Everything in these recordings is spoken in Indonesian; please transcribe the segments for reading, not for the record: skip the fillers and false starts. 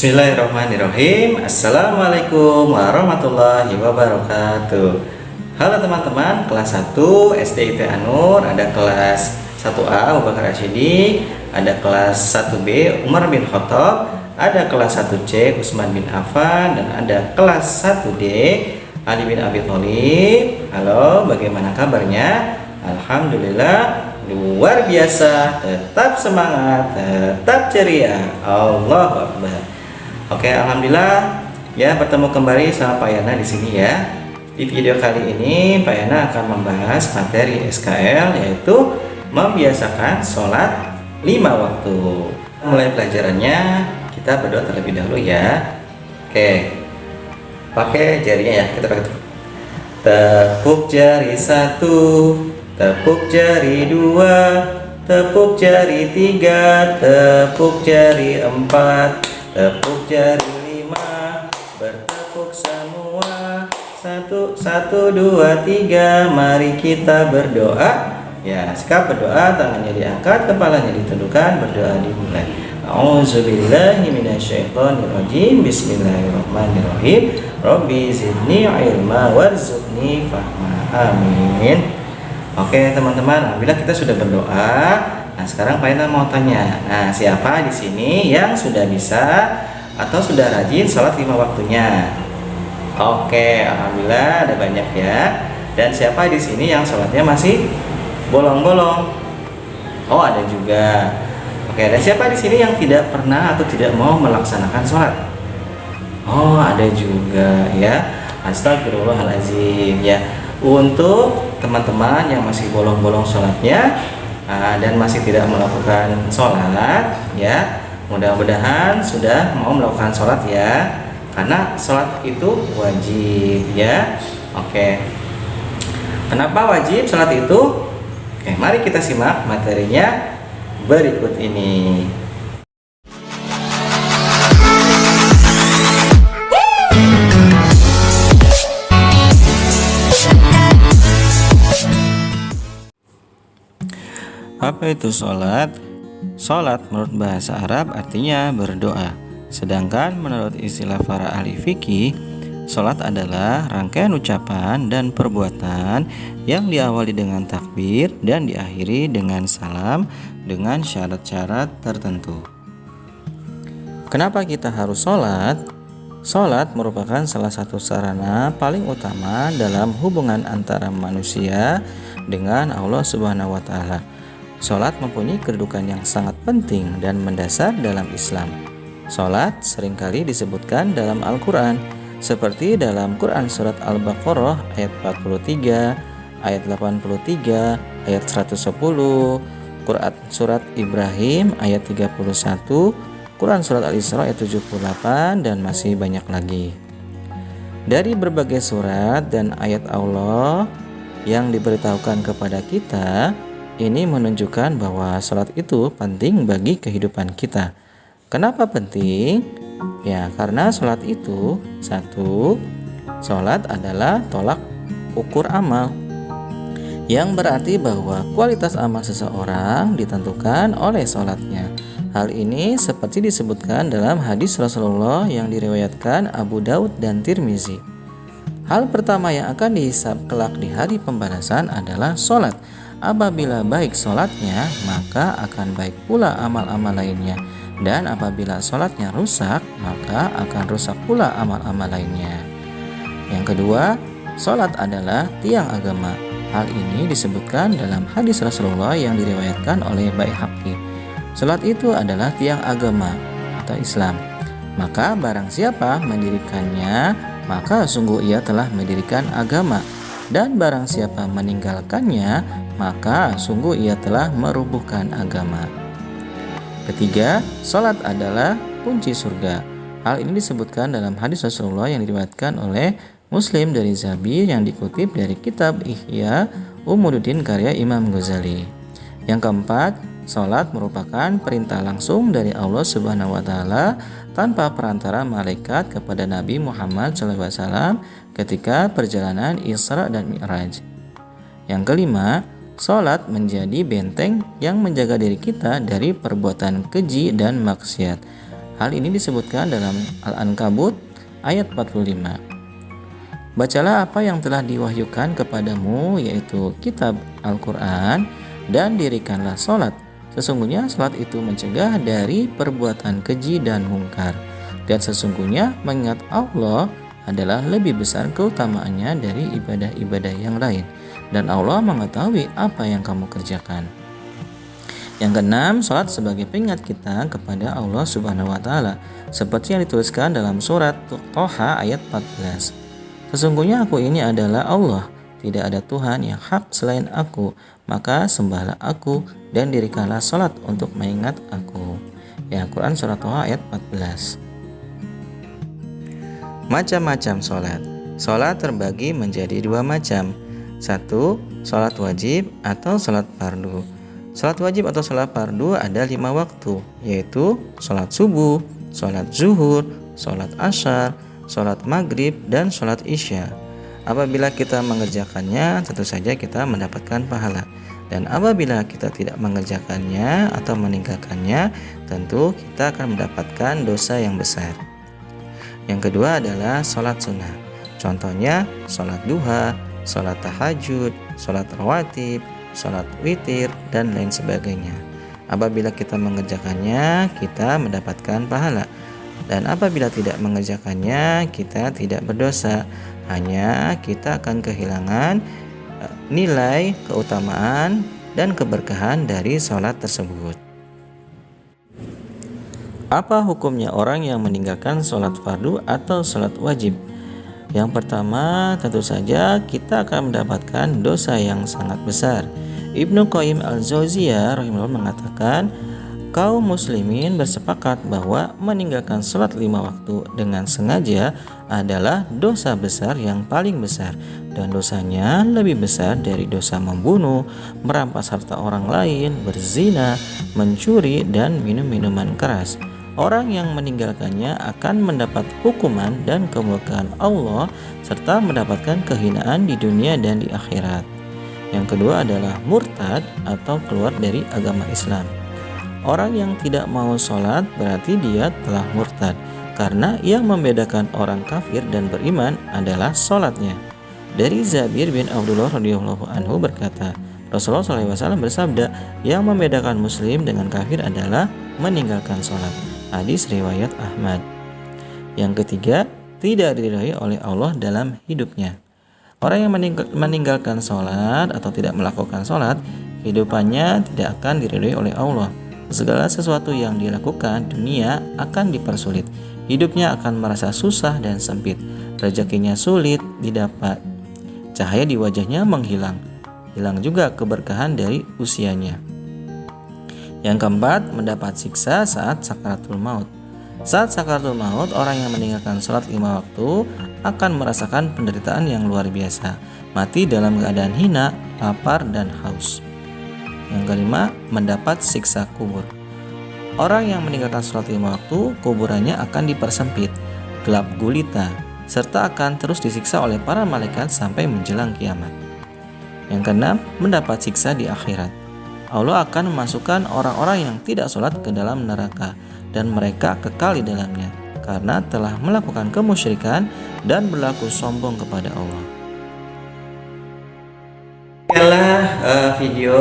Bismillahirrahmanirrahim. Assalamualaikum warahmatullahi wabarakatuh. Halo teman-teman, kelas 1 SD IT Anur, ada kelas 1A Abu Bakar Asyidi, ada kelas 1B Umar bin Khattab, ada kelas 1C Utsman bin Affan, dan ada kelas 1D Ali bin Abi Thalib. Halo, bagaimana kabarnya? Alhamdulillah luar biasa, tetap semangat, tetap ceria. Allahu Akbar. Oke, alhamdulillah ya, bertemu kembali sama Pak Yana di sini ya. Di video kali ini Pak Yana akan membahas materi SKL, yaitu membiasakan sholat 5 waktu. Mulai pelajarannya, kita berdoa terlebih dahulu ya. Oke, pakai jarinya ya, kita pakai tepuk jari 1, tepuk jari 2, tepuk jari 3, tepuk jari 4, tepuk jari 5, bertepuk semua. 1, 2, 3, mari kita berdoa. Ya, sikap berdoa, tangannya diangkat, kepalanya ditundukkan, berdoa dimulai. A'udzubillahi minasyaitonirrajim. Bismillahirrahmanirrahim. Rabbi zidni ilma warzuqni fahma. Amin. Oke teman-teman, alhamdulillah kita sudah berdoa. Nah, sekarang Pak Yana mau tanya. Nah, siapa di sini yang sudah bisa atau sudah rajin sholat 5 waktunya? Oke, alhamdulillah ada banyak ya. Dan siapa di sini yang sholatnya masih bolong-bolong? Oh, ada juga. Oke, dan siapa di sini yang tidak pernah atau tidak mau melaksanakan sholat? Oh, ada juga ya. Astagfirullahaladzim ya. Untuk teman-teman yang masih bolong-bolong sholatnya dan masih tidak melakukan sholat ya, mudah-mudahan sudah mau melakukan sholat ya, karena sholat itu wajib ya. Oke, kenapa wajib sholat itu? Oke, mari kita simak materinya berikut ini. Apa itu sholat? Sholat menurut bahasa Arab artinya berdoa. Sedangkan menurut istilah para ahli fikih, sholat adalah rangkaian ucapan dan perbuatan yang diawali dengan takbir dan diakhiri dengan salam dengan syarat-syarat tertentu. Kenapa kita harus sholat? Sholat merupakan salah satu sarana paling utama dalam hubungan antara manusia dengan Allah Subhanahu wa Ta'ala. Sholat mempunyai kedudukan yang sangat penting dan mendasar dalam Islam. Sholat seringkali disebutkan dalam Al-Quran, seperti dalam Quran Surat Al-Baqarah ayat 43, ayat 83, ayat 110, Quran Surat Ibrahim ayat 31, Quran Surat Al-Isra ayat 78, dan masih banyak lagi. Dari berbagai surat dan ayat Allah yang diberitahukan kepada kita, ini menunjukkan bahwa sholat itu penting bagi kehidupan kita. Kenapa penting? Ya, karena sholat itu, satu, sholat adalah tolak ukur amal, yang berarti bahwa kualitas amal seseorang ditentukan oleh sholatnya. Hal ini seperti disebutkan dalam hadis Rasulullah yang diriwayatkan Abu Daud dan Tirmizi. Hal pertama yang akan dihisab kelak di hari pembalasan adalah sholat. Apabila baik sholatnya, maka akan baik pula amal-amal lainnya. Dan apabila sholatnya rusak, maka akan rusak pula amal-amal lainnya. Yang kedua, sholat adalah tiang agama. Hal ini disebutkan dalam hadis Rasulullah yang diriwayatkan oleh Baihaqi. Sholat itu adalah tiang agama atau Islam. Maka barang siapa mendirikannya, maka sungguh ia telah mendirikan agama. Dan barang siapa meninggalkannya, maka sungguh ia telah merubuhkan agama. Ketiga, sholat adalah kunci surga. Hal ini disebutkan dalam hadis Rasulullah yang diriwayatkan oleh Muslim dari Zabir yang dikutip dari kitab Ihya Ulumuddin karya Imam Ghazali. Yang keempat, sholat merupakan perintah langsung dari Allah Subhanahu wa Ta'ala tanpa perantara malaikat kepada Nabi Muhammad SAW ketika perjalanan Isra dan Mi'raj. Yang kelima, sholat menjadi benteng yang menjaga diri kita dari perbuatan keji dan maksiat. Hal ini disebutkan dalam Al-Ankabut ayat 45. Bacalah apa yang telah diwahyukan kepadamu, yaitu kitab Al-Quran, dan dirikanlah sholat. Sesungguhnya sholat itu mencegah dari perbuatan keji dan mungkar. Dan sesungguhnya mengingat Allah adalah lebih besar keutamaannya dari ibadah-ibadah yang lain. Dan Allah mengetahui apa yang kamu kerjakan. Yang keenam, sholat sebagai pengingat kita kepada Allah Subhanahu wa Ta'ala, seperti yang dituliskan dalam surat Toha ayat 14. Sesungguhnya aku ini adalah Allah, tidak ada Tuhan yang hak selain aku, maka sembahlah aku dan dirikanlah sholat untuk mengingat aku. Ya, Quran surat Toha ayat 14. Macam-macam sholat. Sholat terbagi menjadi dua macam. Satu, sholat wajib atau sholat fardu. Sholat wajib atau sholat fardu ada 5 waktu, yaitu sholat subuh, sholat zuhur, sholat asyar, sholat maghrib, dan sholat isya. Apabila kita mengerjakannya, tentu saja kita mendapatkan pahala. Dan apabila kita tidak mengerjakannya atau meninggalkannya, tentu kita akan mendapatkan dosa yang besar. Yang kedua adalah sholat sunnah. Contohnya sholat duha, sholat tahajud, sholat rawatib, sholat witir, dan lain sebagainya. Apabila kita mengerjakannya, kita mendapatkan pahala. Dan apabila tidak mengerjakannya, kita tidak berdosa. Hanya kita akan kehilangan nilai, keutamaan, dan keberkahan dari sholat tersebut. Apa hukumnya orang yang meninggalkan sholat fardu atau sholat wajib? Yang pertama, tentu saja kita akan mendapatkan dosa yang sangat besar. Ibnu Qayyim al-Jauziyah rahimahullah mengatakan, kaum muslimin bersepakat bahwa meninggalkan sholat 5 waktu dengan sengaja adalah dosa besar yang paling besar, dan dosanya lebih besar dari dosa membunuh, merampas harta orang lain, berzina, mencuri, dan minum minuman keras. Orang yang meninggalkannya akan mendapat hukuman dan kemurkaan Allah serta mendapatkan kehinaan di dunia dan di akhirat. Yang kedua adalah murtad atau keluar dari agama Islam. Orang yang tidak mau sholat berarti dia telah murtad, karena yang membedakan orang kafir dan beriman adalah sholatnya. Dari Jabir bin Abdullah radhiyallahu anhu berkata, Rasulullah SAW bersabda, yang membedakan muslim dengan kafir adalah meninggalkan sholat. Hadis riwayat Ahmad. Yang ketiga, tidak diridhai oleh Allah dalam hidupnya. Orang yang meninggalkan sholat atau tidak melakukan sholat, hidupannya tidak akan diridhai oleh Allah. Segala sesuatu yang dilakukan dunia akan dipersulit. Hidupnya akan merasa susah dan sempit. Rezekinya sulit didapat. Cahaya di wajahnya menghilang. Hilang juga keberkahan dari usianya. Yang keempat, mendapat siksa saat sakaratul maut. Saat sakaratul maut, orang yang meninggalkan sholat 5 waktu akan merasakan penderitaan yang luar biasa. Mati dalam keadaan hina, lapar, dan haus. Yang kelima, mendapat siksa kubur. Orang yang meninggalkan sholat 5 waktu, kuburannya akan dipersempit, gelap gulita, serta akan terus disiksa oleh para malaikat sampai menjelang kiamat. Yang keenam, mendapat siksa di akhirat. Allah akan memasukkan orang-orang yang tidak sholat ke dalam neraka, dan mereka kekal di dalamnya karena telah melakukan kemusyrikan dan berlaku sombong kepada Allah. Inilah video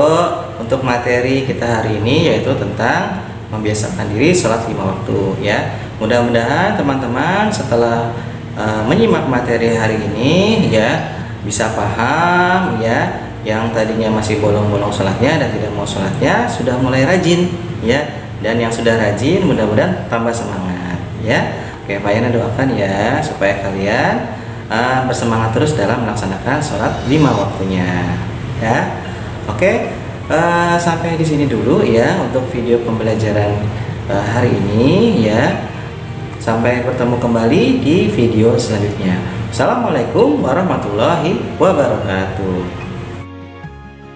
untuk materi kita hari ini, yaitu tentang membiasakan diri sholat 5 waktu ya. Mudah-mudahan teman-teman setelah menyimak materi hari ini ya bisa paham ya. Yang tadinya masih bolong-bolong sholatnya dan tidak mau sholatnya sudah mulai rajin ya. Dan yang sudah rajin mudah-mudahan tambah semangat ya. Oke, Pak Yana doakan ya supaya kalian bersemangat terus dalam melaksanakan sholat 5 waktunya ya. Oke, sampai di sini dulu ya untuk video pembelajaran hari ini ya. Sampai bertemu kembali di video selanjutnya. Assalamualaikum warahmatullahi wabarakatuh.